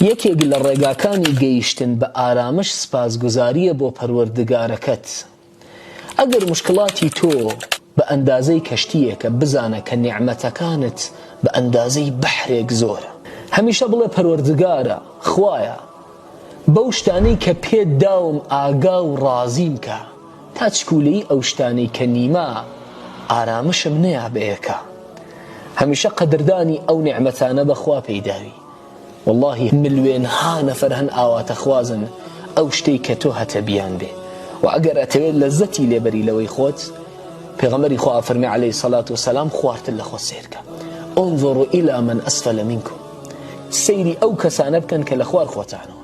یەکێک لە ڕێگاکانی گەیشتن بە ئارامش سپاسگوزاریە بۆ پەروەردگارەکەت. ئەگەر مشکڵاتی تۆ بە ئەندازەی کەشتیەکە بزانە کە نیعمەتەکانت بە ئەندازەی بەحرێک زۆرە. هەمیشە بڵێ پەروەردگارە، خوایە بەو شتانەی کە پێت داوم ئاگا و ڕازیم کە، تا چکولەی ئەو شتانەی کە نیمە ئارامشم نەیا بەیەکە. هەمیشە قەدردانی ئەو نیعمەتانە بەخوا پەیداوی. والله ملوێنها نەفەر هەن ئاواتە خوازن ئەو شتەی کە تۆ هەتە بیان بێ. و ئەگەر ئەتەوێت لەزەتی لێبەری لەوەی خۆت، پێغەمبەری خوا فەرمی عەلەیهی سەڵات وسەلام خواردن لە خۆ سیرکە. انظروا إلى من أسفل منكم، سەیری ئەو کەسانە بکەن کە لە خوار خۆتانەوە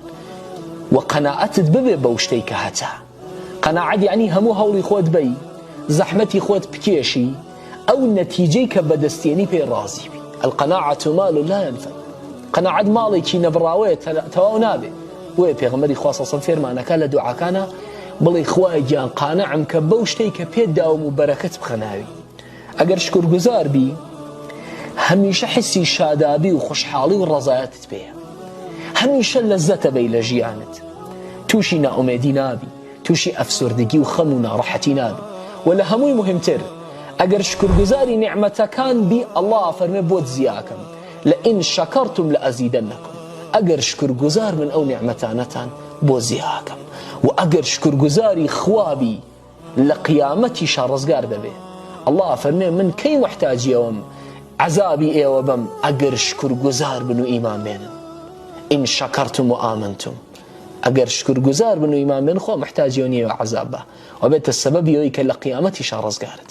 و قەناعەتت ببێ بەو شتەی کە هەتا. قەناعەت یعنی هەموو هەوڵی خۆت بەی، زەحمەتی خۆت بکێشی، ئەو نەتیجەی کە بەدەستێنی پێی ڕازی بی. القەناعەة مال لا ينفد. قەناعەت ماڵێکی نەبڕاوەیە تەواو نابێ. وێ پێغەمبەری خوا سەڵ سەڵەم فێرمانەکە لە دوعاکانە بڵێ خوای گیان قانەعم کە بەو شتەی کە پێت داوم و بەرەکەت بخەناوی. ئەگەر شکرگوزار بی، هەمیشە حسی شادابی و خۆشحاڵی و ڕەزایەتت پێیە. هەمیشە لەزەتە بەی لە ژیانت، تووشی نائومێدی نابی، تووشی ئەفسوردگی و خەم و ناڕەحەتی نابی. و لە هەمووی مهمتر، ئەگەر شکرگوزاری نیعمەتەکان بی، ئەڵڵا فەرمێ بۆت زیاکەم، لئین شەکەرتم لەئەزیدەنەکم. ئەگەر شکرگوزار من ئەو نیعمەتانەتان بۆ زیاکەم. و ئەگەر شکرگوزاری خوابی لە قیامەتیشا ڕزگار دەبێ. ئەڵڵا فەرمێ من کەی محتاجیەوەم عذابی ئێوە بم ئەگەر شکرگوزار بن و ئیمان بێنن. ئین شەکەرتم و ئامنتم. ئەگەر شکرگوزار بن و ئیمان بێن، خۆ محتاجیەوە نیە عەذاب بە، و بێتە سەبەبی ئەوەی کە لە قیامەتیشا ڕزگارت.